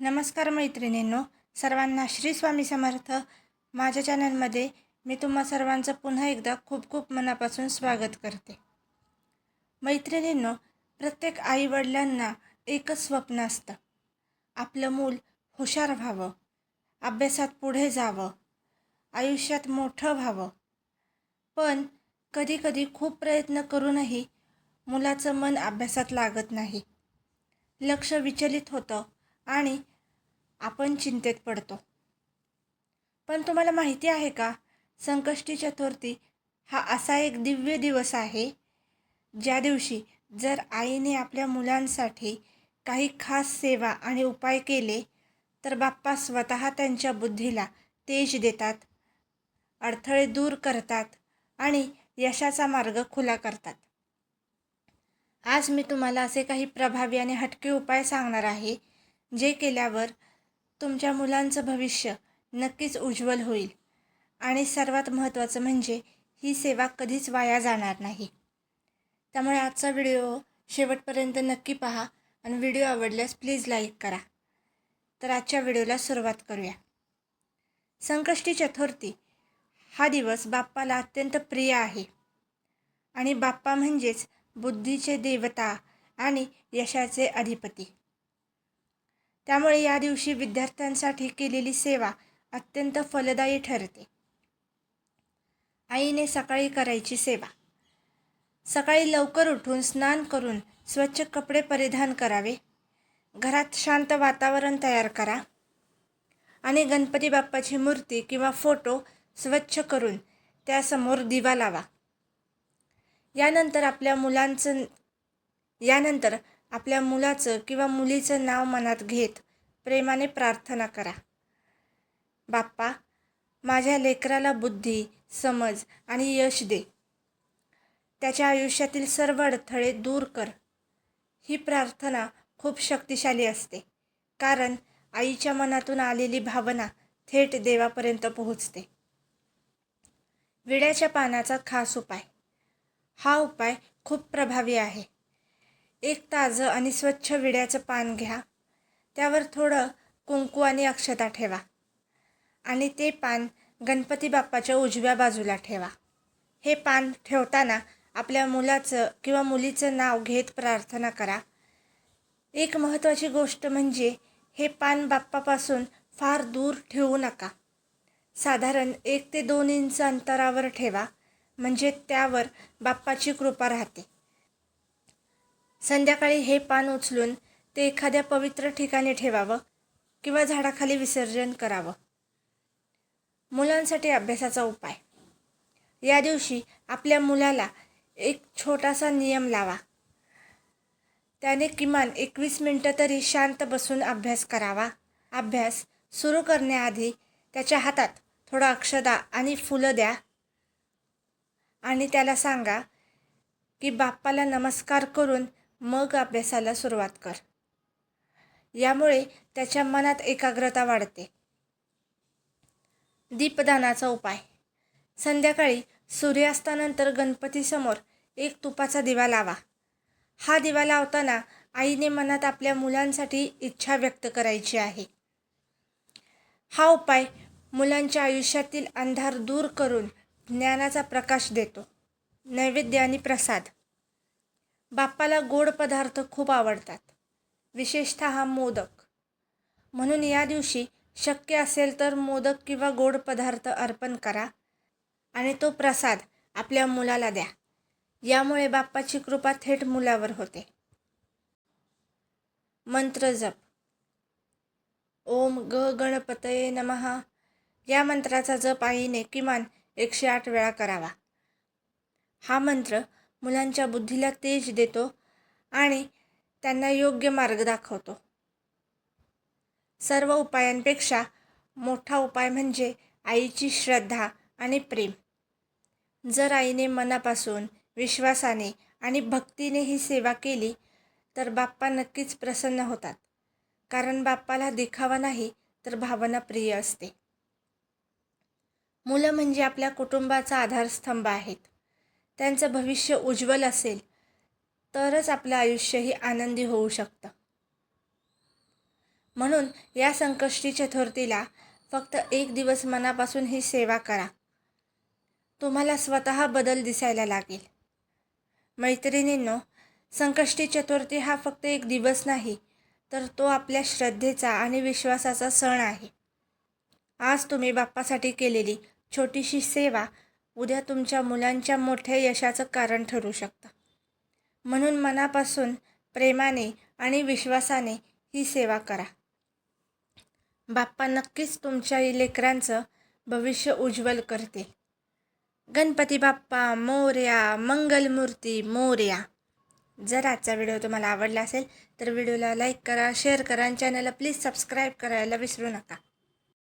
नमस्कार मैत्रिणींनो, सर्वांना श्री स्वामी समर्थ. माझ्या चॅनलमध्ये मी तुम्हा सर्वांचं पुन्हा एकदा खूप खूप मनापासून स्वागत करते. मैत्रिणींनो, प्रत्येक आईवडिलांना एकच स्वप्न असतं, आपलं मूल हुशार व्हावं, अभ्यासात पुढे जावं, आयुष्यात मोठं व्हावं. पण कधीकधी खूप प्रयत्न करूनही मुलाचं मन अभ्यासात लागत नाही, लक्ष विचलित होतं आणि आपण चिंतेत पडतो. पण तुम्हाला माहिती आहे का, संकष्टी चतुर्थी हा असा एक दिव्य दिवस आहे, ज्या दिवशी जर आईने आपल्या मुलांसाठी काही खास सेवा आणि उपाय केले तर बाप्पा स्वतः त्यांच्या बुद्धीला तेज देतात, अडथळे दूर करतात आणि यशाचा मार्ग खुला करतात. आज मी तुम्हाला असे काही प्रभावी आणि हटके उपाय सांगणार आहे, जे केल्यावर तुमच्या मुलांचं भविष्य नक्कीच उज्ज्वल होईल आणि सर्वात महत्त्वाचं म्हणजे ही सेवा कधीच वाया जाणार नाही. त्यामुळे आजचा व्हिडिओ शेवटपर्यंत नक्की पहा आणि व्हिडिओ आवडल्यास प्लीज लाईक करा. तर आजच्या व्हिडिओला सुरुवात करूया. संकष्टी चतुर्थी हा दिवस बाप्पाला अत्यंत प्रिय आहे आणि बाप्पा म्हणजेच बुद्धीचे देवता आणि यशाचे अधिपती. त्यामुळे या दिवशी विद्यार्थ्यांसाठी केलेली सेवा अत्यंत फलदायी ठरते. आईने सकाळी करायची सेवा. सकाळी लवकर उठून स्नान करून स्वच्छ कपडे परिधान करावे, घरात शांत वातावरण तयार करा आणि गणपती बाप्पाची मूर्ती किंवा फोटो स्वच्छ करून त्यासमोर दिवा लावा. यानंतर आपल्या मुलाचं किंवा मुलीचं नाव मनात घेत प्रेमाने प्रार्थना करा. बाप्पा, माझ्या लेकराला बुद्धी, समज आणि यश दे. त्याच्या आयुष्यातील सर्व अडथळे दूर कर. ही प्रार्थना खूप शक्तिशाली असते, कारण आईच्या मनातून आलेली भावना थेट देवापर्यंत पोहोचते. विड्याच्या पानाचा खास उपाय. हा उपाय खूप प्रभावी आहे. एक ताजं आणि स्वच्छ विड्याचं पान घ्या, त्यावर थोडं कुंकू आणि अक्षता ठेवा आणि ते पान गणपती बाप्पाच्या उजव्या बाजूला ठेवा. हे पान ठेवताना आपल्या मुलाचं किंवा मुलीचं नाव घेत प्रार्थना करा. एक महत्त्वाची गोष्ट म्हणजे हे पान बाप्पापासून फार दूर ठेवू नका. साधारण 1 ते 2 इंच अंतरावर ठेवा, म्हणजे त्यावर बाप्पाची कृपा राहते. संध्याकाळी हे पान उचलून ते एखाद्या पवित्र ठिकाणी ठेवावं किंवा झाडाखाली विसर्जन करावं. मुलांसाठी अभ्यासाचा उपाय. या दिवशी आपल्या मुलाला एक छोटासा नियम लावा. त्याने किमान 21 मिनिटं तरी शांत बसून अभ्यास करावा. अभ्यास सुरू करण्याआधी त्याच्या हातात थोडं अक्षदा आणि फुलं द्या आणि त्याला सांगा की बाप्पाला नमस्कार करून मग अभ्यासाला सुरुवात कर. यामुळे त्याच्या मनात एकाग्रता वाढते. दीपदानाचा उपाय. संध्याकाळी सूर्यास्तानंतर गणपतीसमोर एक तुपाचा दिवा लावा. हा दिवा लावताना आईने मनात आपल्या मुलांसाठी इच्छा व्यक्त करायची आहे. हा उपाय मुलांच्या आयुष्यातील अंधार दूर करून ज्ञानाचा प्रकाश देतो. नैवेद्य आणि प्रसाद. बाप्पाला गोड पदार्थ खूप आवडतात, विशेषतः मोदक. म्हणून या दिवशी शक्य असेल तर मोदक किंवा गोड पदार्थ अर्पण करा आणि तो प्रसाद आपल्या मुलाला द्या. यामुळे बाप्पाची कृपा थेट मुलावर होते. मंत्र जप. ओम गणपतये नमः या मंत्राचा जप आईने किमान 108 वेळा करावा. हा मंत्र मुलांच्या बुद्धीला तेज देतो आणि त्यांना योग्य मार्ग दाखवतो. सर्व उपायांपेक्षा मोठा उपाय म्हणजे आईची श्रद्धा आणि प्रेम. जर आईने मनापासून, विश्वासाने आणि भक्तीने ही सेवा केली तर बाप्पा नक्कीच प्रसन्न होतात, कारण बाप्पाला दिखावा नाही तर भावना प्रिय असते. मुलं म्हणजे आपल्या कुटुंबाचा आधारस्तंभ आहेत. त्यांचं भविष्य उज्ज्वल असेल तरच आपलं आयुष्यही आनंदी होऊ शकतं. म्हणून या संकष्टी चतुर्थीला फक्त एक दिवस मनापासून ही सेवा करा. तुम्हाला स्वतः बदल दिसायला लागेल. मैत्रिणींनो, संकष्टी चतुर्थी हा फक्त एक दिवस नाही, तर तो आपल्या श्रद्धेचा आणि विश्वासाचा सण आहे. आज तुम्ही बाप्पासाठी केलेली छोटीशी सेवा उद्या तुमच्या मुलांच्या मोठ्या यशाचं कारण ठरू शकतं. म्हणून मनापासून प्रेमाने आणि विश्वासाने ही सेवा करा. बाप्पा नक्कीच तुमच्या लेकरांचं भविष्य उज्ज्वल करतील. गणपती बाप्पा मोरया, मंगलमूर्ती मोरया. जर आजचा व्हिडिओ तुम्हाला आवडला असेल तर व्हिडिओला लाईक करा, शेअर करा आणि चॅनलला प्लीज सबस्क्राईब करायला विसरू नका.